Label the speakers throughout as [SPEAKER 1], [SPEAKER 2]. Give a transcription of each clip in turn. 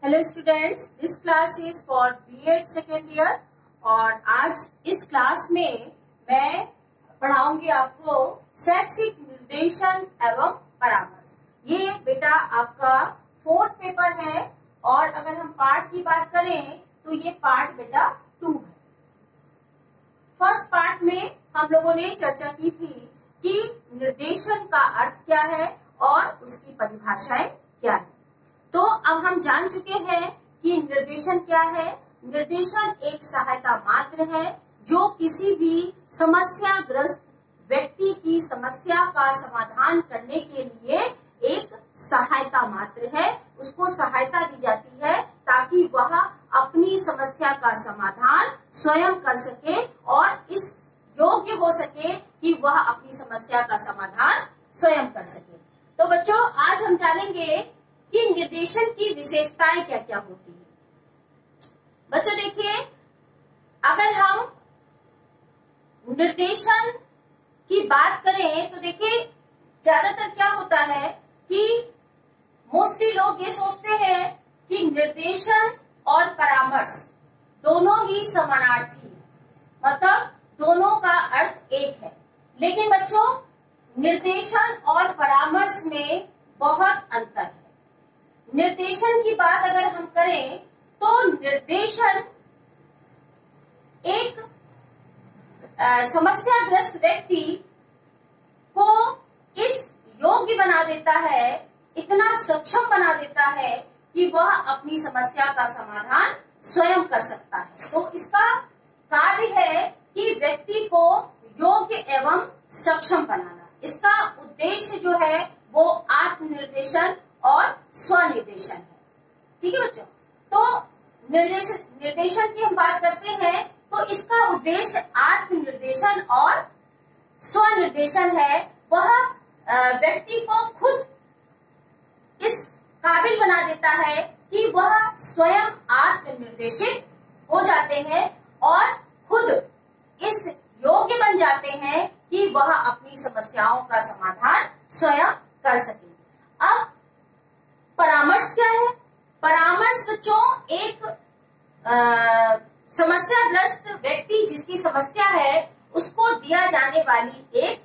[SPEAKER 1] Hello students, this class is for BEd second year और आज इस क्लास में मैं पढ़ाऊंगी आपको शैक्षिक निर्देशन एवं परामर्श। ये बेटा आपका फोर्थ पेपर है और अगर हम पार्ट की बात करें तो ये पार्ट बेटा 2 है। फर्स्ट पार्ट में हम लोगों ने चर्चा की थी कि निर्देशन का अर्थ क्या है और उसकी परिभाषाएं क्या है। तो अब हम जान चुके हैं कि निर्देशन क्या है। निर्देशन एक सहायता मात्र है जो किसी भी समस्याग्रस्त व्यक्ति की समस्या का समाधान करने के लिए एक सहायता मात्र है। उसको सहायता दी जाती है ताकि वह अपनी समस्या का समाधान स्वयं कर सके और इस योग्य हो सके कि वह अपनी समस्या का समाधान स्वयं कर सके। तो बच्चों, आज हम जानेंगे कि निर्देशन की विशेषताएं क्या क्या होती है। बच्चों देखिए, अगर हम निर्देशन की बात करें तो देखिए ज्यादातर क्या होता है कि मोस्टली लोग ये सोचते हैं कि निर्देशन और परामर्श दोनों ही समानार्थी है, मतलब दोनों का अर्थ एक है। लेकिन बच्चों, निर्देशन और परामर्श में बहुत अंतर है। निर्देशन की बात अगर हम करें तो निर्देशन एक समस्याग्रस्त व्यक्ति को इस योग्य बना देता है, इतना सक्षम बना देता है कि वह अपनी समस्या का समाधान स्वयं कर सकता है। तो इसका कार्य है कि व्यक्ति को योग्य एवं सक्षम बनाना। इसका उद्देश्य जो है वो आत्मनिर्देशन और स्वनिर्देशन है। ठीक है बच्चों, तो निर्देशन की हम बात करते हैं तो इसका उद्देश्य आत्मनिर्देशन और स्वनिर्देशन है। वह व्यक्ति को खुद इस काबिल बना देता है कि वह स्वयं आत्मनिर्देशित हो जाते हैं और खुद इस योग्य बन जाते हैं कि वह अपनी समस्याओं का समाधान स्वयं कर सके। अब परामर्श क्या है? परामर्श बच्चों एक समस्याग्रस्त व्यक्ति जिसकी समस्या है उसको दिया जाने वाली एक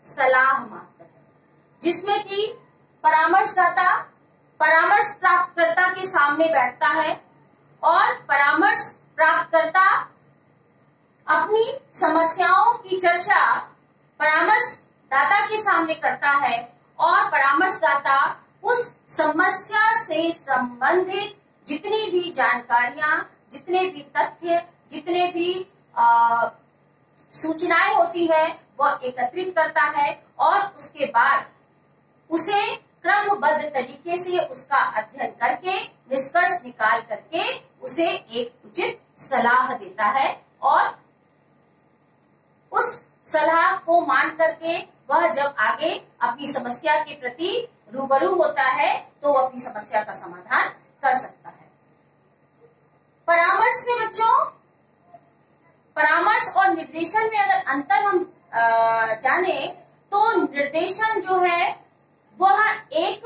[SPEAKER 1] सलाह मात्र है, जिसमें कि परामर्शदाता परामर्श प्राप्तकर्ता के सामने बैठता है और परामर्श प्राप्तकर्ता अपनी समस्याओं की चर्चा परामर्शदाता के सामने करता है और परामर्शदाता उस समस्या से संबंधित जितनी भी जानकारियां, जितने भी तथ्य, जितने भी सूचनाएं होती है वह एकत्रित करता है और उसके बाद उसे क्रमबद्ध तरीके से उसका अध्ययन करके निष्कर्ष निकाल करके उसे एक उचित सलाह देता है और उस सलाह को मान करके वह जब आगे अपनी समस्या के प्रति रूबरू होता है तो वह अपनी समस्या का समाधान कर सकता है। परामर्श में बच्चों, परामर्श और निर्देशन में अगर अंतर हम जाने तो निर्देशन जो है वह एक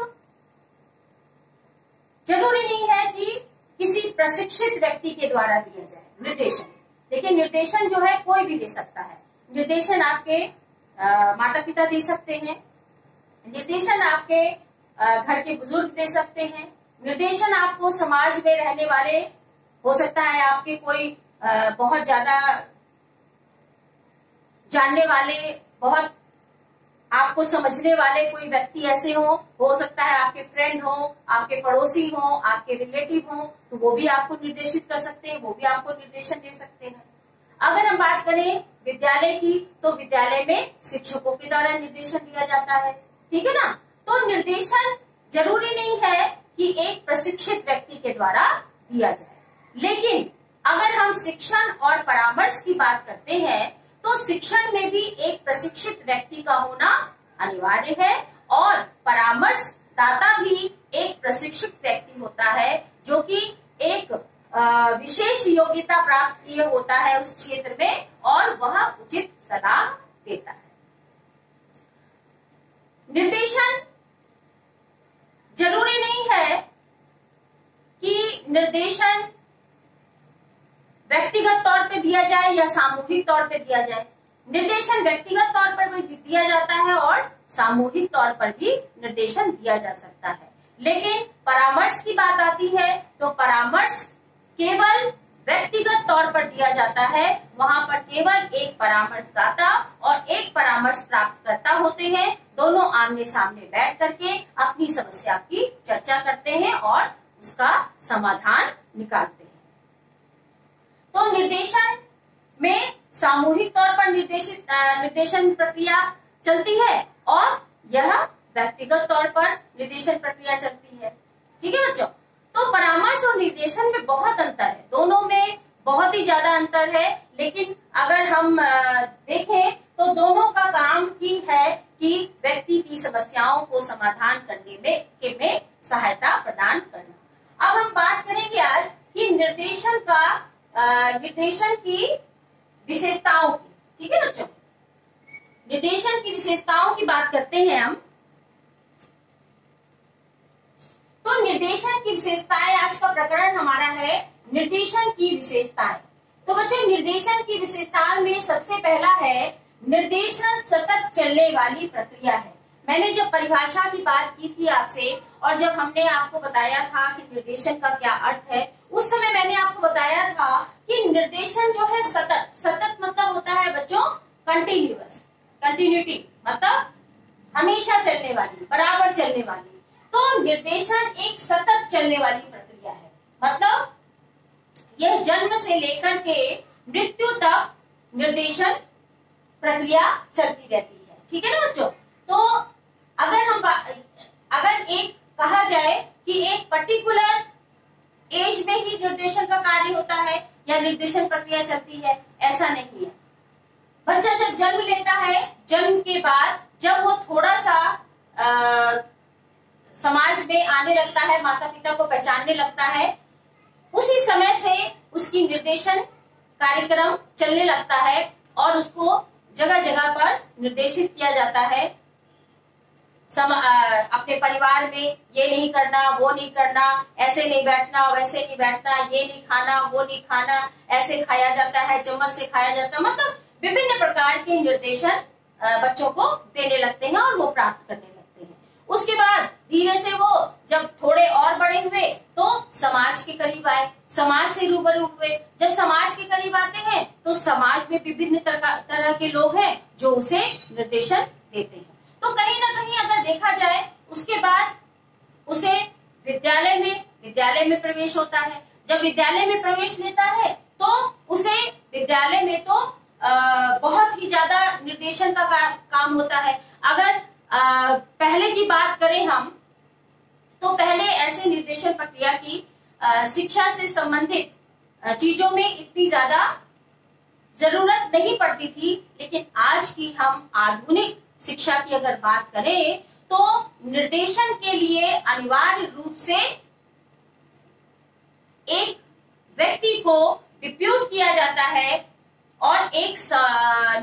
[SPEAKER 1] जरूरी नहीं है कि किसी प्रशिक्षित व्यक्ति के द्वारा दिया जाए। निर्देशन देखिए, निर्देशन जो है कोई भी दे सकता है। निर्देशन आपके माता पिता दे सकते हैं, निर्देशन आपके घर के बुजुर्ग दे सकते हैं, निर्देशन आपको समाज में रहने वाले, हो सकता है आपके कोई बहुत ज्यादा जानने वाले, बहुत आपको समझने वाले कोई व्यक्ति ऐसे हो सकता है आपके फ्रेंड हो, आपके पड़ोसी हो, आपके रिलेटिव हो, तो वो भी आपको निर्देशित कर सकते हैं, वो भी आपको निर्देशन दे सकते हैं। अगर हम बात करें विद्यालय की तो विद्यालय में शिक्षकों के द्वारा निर्देशन दिया जाता है। ठीक है ना। तो निर्देशन जरूरी नहीं है कि एक प्रशिक्षित व्यक्ति के द्वारा दिया जाए, लेकिन अगर हम शिक्षण और परामर्श की बात करते हैं तो शिक्षण में भी एक प्रशिक्षित व्यक्ति का होना अनिवार्य है और परामर्शदाता भी एक प्रशिक्षित व्यक्ति होता है जो कि एक विशेष योग्यता प्राप्त किए होता है उस क्षेत्र में और वह उचित सलाह देता है। निर्देशन जरूरी नहीं है कि व्यक्तिगत तौर पे दिया जाए या सामूहिक तौर पे दिया जाए। निर्देशन व्यक्तिगत तौर पर भी दिया जाता है और सामूहिक तौर पर भी निर्देशन दिया जा सकता है। लेकिन परामर्श की बात आती है तो परामर्श केवल व्यक्तिगत तौर पर दिया जाता है। वहां पर केवल एक परामर्शदाता और एक परामर्श प्राप्तकर्ता होते हैं। दोनों आमने सामने बैठ करके अपनी समस्या की चर्चा करते हैं और उसका समाधान निकालते हैं। तो निर्देशन में सामूहिक तौर पर निर्देशन प्रक्रिया चलती है और यह व्यक्तिगत तौर पर निर्देशन प्रक्रिया चलती है। ठीक है बच्चों, तो परामर्श और निर्देशन में बहुत अंतर है, दोनों में बहुत ही ज्यादा अंतर है। लेकिन अगर हम देखें तो दोनों का काम ही है कि व्यक्ति की समस्याओं को समाधान करने में सहायता प्रदान करना। अब हम बात करेंगे आज कि निर्देशन की विशेषताओं की। ठीक है बच्चों, निर्देशन की विशेषताओं की बात करते हैं हम। तो निर्देशन की विशेषताएं, आज का प्रकरण हमारा है निर्देशन की विशेषताएं। तो बच्चों, निर्देशन की विशेषताओं में सबसे पहला है निर्देशन सतत चलने वाली प्रक्रिया है। मैंने जब परिभाषा की बात की थी आपसे और जब हमने आपको बताया था कि निर्देशन का क्या अर्थ है, उस समय मैंने आपको बताया था कि निर्देशन जो है सतत मतलब होता है बच्चों कंटिन्यूअस, कंटिन्यूटी मतलब हमेशा चलने वाली, बराबर चलने वाली। तो निर्देशन एक सतत चलने वाली प्रक्रिया है, मतलब यह जन्म से लेकर के मृत्यु तक निर्देशन प्रक्रिया चलती रहती है। ठीक है ना बच्चों, तो अगर एक कहा जाए कि एक पर्टिकुलर एज में ही निर्देशन का कार्य होता है या निर्देशन प्रक्रिया चलती है, ऐसा नहीं है। बच्चा जब जन्म लेता है, जन्म के बाद जब वो थोड़ा सा समाज में आने लगता है, माता पिता को पहचानने लगता है, उसी समय से उसकी निर्देशन कार्यक्रम चलने लगता है और उसको जगह जगह पर निर्देशित किया जाता है। अपने परिवार में ये नहीं करना, वो नहीं करना, ऐसे नहीं बैठना, वैसे नहीं बैठना, ये नहीं खाना, वो नहीं खाना, ऐसे खाया जाता है, चम्मच से खाया जाता है, मतलब विभिन्न प्रकार के निर्देशन बच्चों को देने लगते हैं और वो प्राप्त करने लगते हैं। उसके बाद धीरे से वो जब थोड़े और बड़े हुए तो समाज के करीब आए, समाज से रूबरू हुए। जब समाज के करीब आते हैं तो समाज में विभिन्न तरह के लोग हैं जो उसे निर्देशन देते हैं। तो कहीं ना कहीं अगर देखा जाए, उसके बाद उसे विद्यालय में प्रवेश होता है। जब विद्यालय में प्रवेश लेता है तो उसे विद्यालय में तो बहुत ही ज्यादा निर्देशन का काम होता है। अगर पहले की बात करें हम, तो पहले ऐसे निर्देशन प्रक्रिया की शिक्षा से संबंधित चीजों में इतनी ज्यादा जरूरत नहीं पड़ती थी। लेकिन आज की हम आधुनिक शिक्षा की अगर बात करें तो निर्देशन के लिए अनिवार्य रूप से एक व्यक्ति को डिप्यूट किया जाता है और एक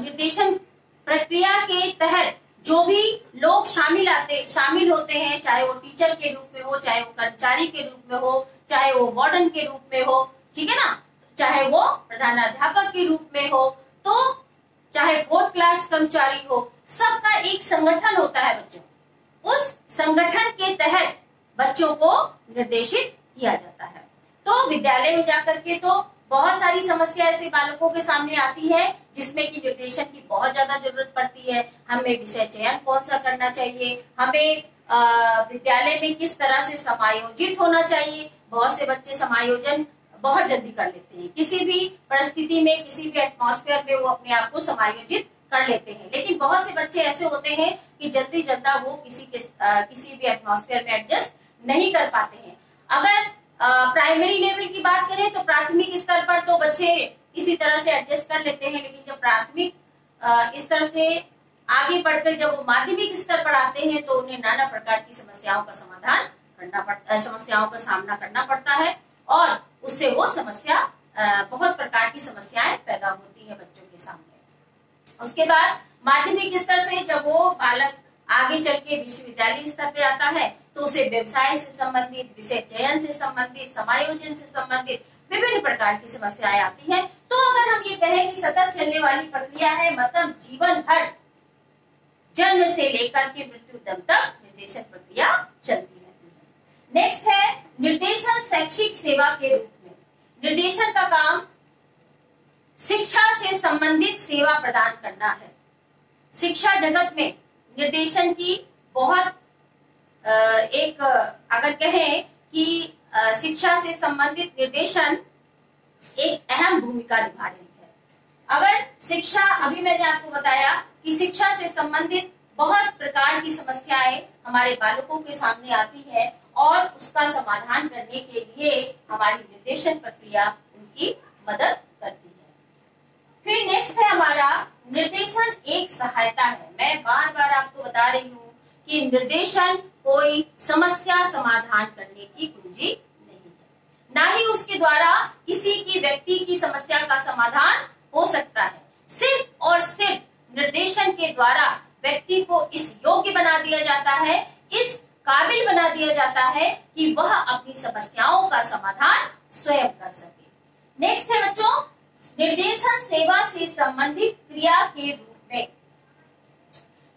[SPEAKER 1] निर्देशन प्रक्रिया के तहत जो भी लोग शामिल होते हैं, चाहे वो टीचर के रूप में हो, चाहे वो कर्मचारी के रूप में हो, चाहे वो वार्डन के रूप में हो, ठीक है ना, चाहे वो प्रधानाध्यापक के रूप में हो, तो चाहे 4th क्लास कर्मचारी हो, सबका एक संगठन होता है बच्चों। उस संगठन के तहत बच्चों को निर्देशित किया जाता है। तो विद्यालय में जाकर के तो बहुत सारी समस्या ऐसे बालकों के सामने आती है जिसमें कि निर्देशन की बहुत ज्यादा जरूरत पड़ती है। हमें विषय चयन कौन सा करना चाहिए, हमें विद्यालय में किस तरह से समायोजित होना चाहिए। बहुत से बच्चे समायोजन बहुत जल्दी कर लेते हैं, किसी भी परिस्थिति में, किसी भी एटमॉस्फेयर में वो अपने आप को समायोजित कर लेते हैं। लेकिन बहुत से बच्चे ऐसे होते हैं कि जल्दी वो किसी भी एटमॉस्फेयर में एडजस्ट नहीं कर पाते हैं। अगर प्राइमरी लेवल की बात करें तो प्राथमिक स्तर पर तो बच्चे इसी तरह से एडजस्ट कर लेते हैं, लेकिन जब प्राथमिक स्तर से आगे बढ़कर जब वो माध्यमिक स्तर पर आते हैं तो उन्हें नाना प्रकार की समस्याओं का समस्याओं का सामना करना पड़ता है और उससे वो बहुत प्रकार की समस्याएं पैदा होती है बच्चों के सामने। उसके बाद माध्यमिक स्तर से जब वो बालक आगे चल के विश्वविद्यालय स्तर पे आता है तो उसे व्यवसाय से संबंधित, विषय चयन से संबंधित, समायोजन से संबंधित विभिन्न प्रकार की समस्याएं आती हैं। तो अगर हम ये कहें कि सतत चलने वाली प्रक्रिया है, मतलब जीवन भर जन्म से लेकर के मृत्यु दम तक निर्देशन प्रक्रिया चलती रहती है। नेक्स्ट है निर्देशन शैक्षिक सेवा के रूप में। निर्देशन का काम शिक्षा से संबंधित सेवा प्रदान करना है। शिक्षा जगत में निर्देशन की बहुत एक अगर कहें कि शिक्षा से संबंधित निर्देशन एक अहम भूमिका निभा रही है। अगर शिक्षा, अभी मैंने आपको बताया कि शिक्षा से संबंधित बहुत प्रकार की समस्याएं हमारे बालकों के सामने आती है और उसका समाधान करने के लिए हमारी निर्देशन प्रक्रिया उनकी मदद करती है। फिर नेक्स्ट है हमारा निर्देशन एक सहायता है। मैं बार बार आपको बता रही हूँ कि निर्देशन कोई समस्या समाधान करने की कुंजी नहीं है, ना ही उसके द्वारा किसी की व्यक्ति की समस्या का समाधान हो सकता है। सिर्फ और सिर्फ निर्देशन के द्वारा व्यक्ति को इस योग्य बना दिया जाता है, इस काबिल बना दिया जाता है कि वह अपनी समस्याओं का समाधान स्वयं कर सके। नेक्स्ट है बच्चों निर्देशन सेवा से संबंधित क्रिया के रूप में।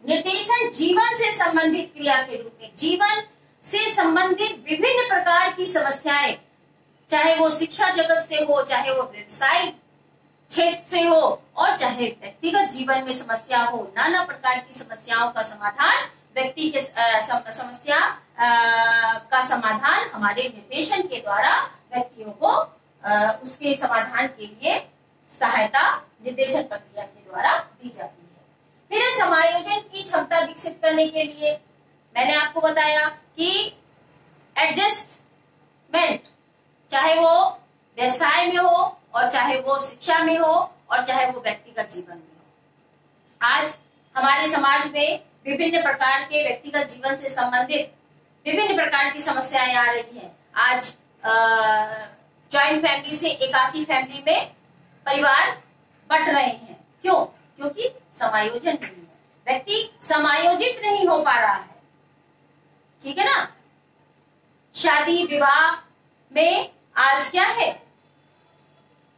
[SPEAKER 1] निर्देशन जीवन से संबंधित क्रिया के रूप में, जीवन से संबंधित विभिन्न प्रकार की समस्याएं, चाहे वो शिक्षा जगत से हो, चाहे वो व्यवसायिक क्षेत्र से हो और चाहे व्यक्तिगत जीवन में समस्या हो, नाना प्रकार की समस्याओं का समाधान, व्यक्ति के समस्या का समाधान हमारे निर्देशन के द्वारा व्यक्तियों को उसके समाधान के लिए सहायता निर्देशन प्रक्रिया के द्वारा दी जाती है। फिर समायोजन की क्षमता विकसित करने के लिए मैंने आपको बताया कि एडजस्टमेंट, चाहे वो व्यवसाय में हो और चाहे वो शिक्षा में हो और चाहे वो व्यक्तिगत जीवन में हो। आज हमारे समाज में विभिन्न प्रकार के व्यक्तिगत जीवन से संबंधित विभिन्न प्रकार की समस्याएं आ रही हैं। आज जॉइंट फैमिली से एकाकी फैमिली में परिवार बंट रहे हैं। क्यों? क्योंकि समायोजन नहीं है, व्यक्ति समायोजित नहीं हो पा रहा है। ठीक है ना। शादी विवाह में आज क्या है,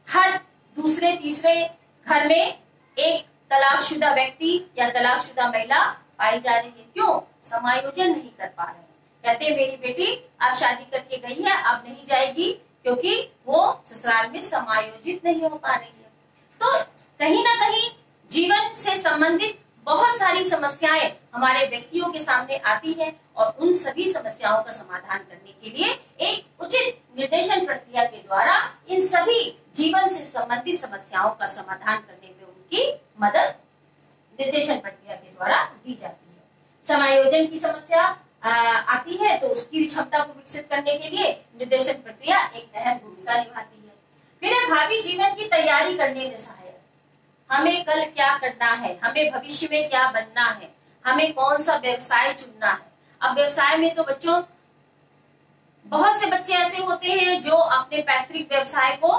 [SPEAKER 1] हर दूसरे तीसरे घर में एक तलाकशुदा व्यक्ति या तलाकशुदा महिला पाई जा रही है। क्यों? समायोजन नहीं कर पा रहे हैं। कहते हैं मेरी बेटी अब शादी करके गई है, अब नहीं जाएगी, क्योंकि वो ससुराल में समायोजित नहीं हो पा रही है। तो कहीं ना कहीं जीवन से संबंधित बहुत सारी समस्याएं हमारे व्यक्तियों के सामने आती है और उन सभी समस्याओं का समाधान करने के लिए एक उचित निर्देशन प्रक्रिया के द्वारा इन सभी जीवन से संबंधित समस्याओं का समाधान करने में उनकी मदद निर्देशन प्रक्रिया के द्वारा दी जाती है। समायोजन की समस्या आती है तो उसकी क्षमता को विकसित करने के लिए निर्देशन प्रक्रिया एक अहम भूमिका निभाती है। फिर भावी जीवन की तैयारी करने में सहायक, हमें कल क्या करना है, हमें भविष्य में क्या बनना है, हमें कौन सा व्यवसाय चुनना है। अब व्यवसाय में तो बच्चों बहुत से बच्चे ऐसे होते हैं जो अपने पैतृक व्यवसाय को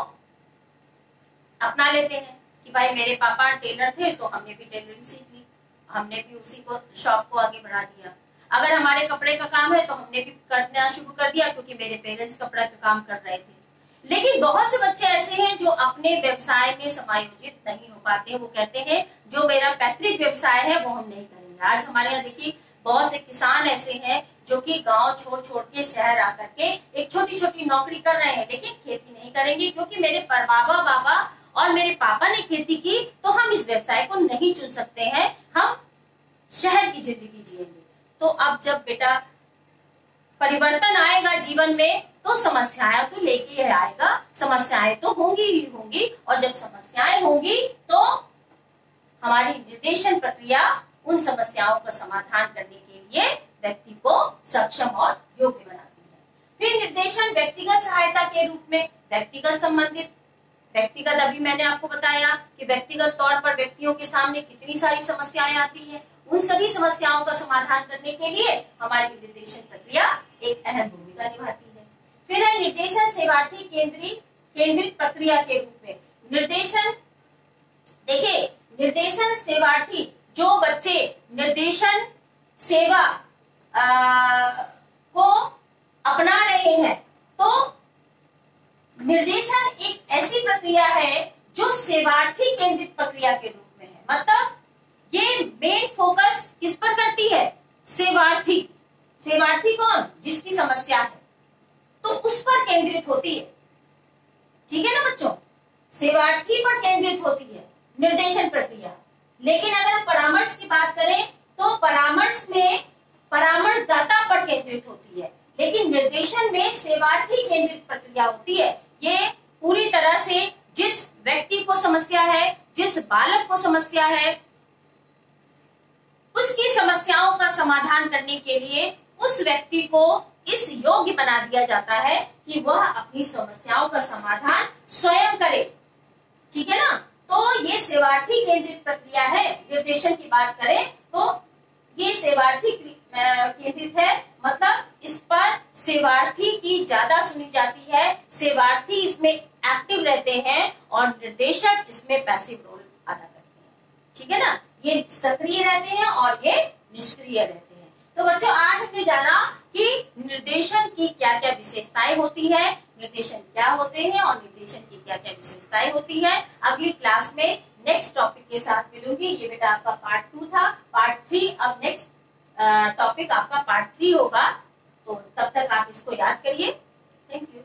[SPEAKER 1] अपना लेते हैं कि भाई मेरे पापा टेलर थे तो हमने भी टेलरिंग सीख ली, हमने भी उसी को शॉप को आगे बढ़ा दिया। अगर हमारे कपड़े का काम है तो हमने भी करना शुरू कर दिया क्योंकि मेरे पेरेंट्स कपड़ा का काम कर रहे थे। लेकिन बहुत से बच्चे ऐसे हैं जो अपने व्यवसाय में समायोजित नहीं हो पाते। वो कहते हैं जो मेरा पैतृक व्यवसाय है वो हम नहीं करेंगे। आज हमारे यहाँ देखिए बहुत से किसान ऐसे हैं जो कि गांव छोड़ छोड़ के शहर आकर के एक छोटी छोटी नौकरी कर रहे हैं, लेकिन खेती नहीं करेंगे क्योंकि मेरे बाबा और मेरे पापा ने खेती की तो हम इस व्यवसाय को नहीं चुन सकते हैं, हम शहर की जिंदगी जिएंगे। तो अब जब बेटा परिवर्तन आएगा जीवन में तो समस्याएं तो लेके ही आएगा, समस्याएं तो होंगी ही होंगी, और जब समस्याएं होंगी तो हमारी निर्देशन प्रक्रिया उन समस्याओं का समाधान करने के लिए व्यक्ति को सक्षम और योग्य बनाती है। फिर निर्देशन व्यक्तिगत सहायता के रूप में, व्यक्तिगत संबंधित, व्यक्तिगत अभी मैंने आपको बताया कि व्यक्तिगत तौर पर व्यक्तियों के सामने कितनी सारी समस्याएं आती हैं, उन सभी समस्याओं का समाधान करने के लिए हमारी निर्देशन प्रक्रिया एक अहम भूमिका निभाती है। फिर है निर्देशन सेवार्थी केंद्रित प्रक्रिया के रूप में। निर्देशन देखिए, निर्देशन सेवार्थी, जो बच्चे निर्देशन सेवा को अपना रहे हैं तो निर्देशन प्रक्रिया है जो सेवार्थी केंद्रित प्रक्रिया के रूप में है। मतलब ये मेन फोकस किस पर करती है? सेवार्थी। सेवार्थी कौन? जिसकी समस्या है, तो उस पर केंद्रित होती है। ठीक है ना बच्चों, सेवार्थी पर केंद्रित होती है निर्देशन प्रक्रिया। लेकिन अगर हम परामर्श की बात करें तो परामर्श में परामर्शदाता पर केंद्रित होती है, लेकिन निर्देशन में सेवार्थी केंद्रित प्रक्रिया होती है। ये पूरी तरह से जिस व्यक्ति को समस्या है, जिस बालक को समस्या है, उसकी समस्याओं का समाधान करने के लिए उस व्यक्ति को इस योग्य बना दिया जाता है कि वह अपनी समस्याओं का समाधान स्वयं करे। ठीक है ना, तो ये सेवार्थी केंद्रित प्रक्रिया है। निर्देशन की बात करें तो ये सेवार्थी केंद्रित है, मतलब इस पर सेवार्थी की ज्यादा सुनी जाती है। सेवार्थी इसमें एक्टिव रहते हैं और निर्देशक इसमें पैसिव रोल अदा करते हैं। ठीक है ना, ये सक्रिय रहते हैं और ये निष्क्रिय रहते हैं। तो बच्चों आज हमने जाना कि निर्देशन की क्या क्या विशेषताएं होती है, निर्देशन क्या होते हैं और निर्देशन की क्या क्या विशेषताएं होती है। अगली क्लास में नेक्स्ट टॉपिक के साथ मिलूंगी। ये बेटा आपका पार्ट 2 था। पार्ट 3 अब नेक्स्ट टॉपिक आपका पार्ट 3 होगा, तो तब तक आप इसको याद करिए। Thank you.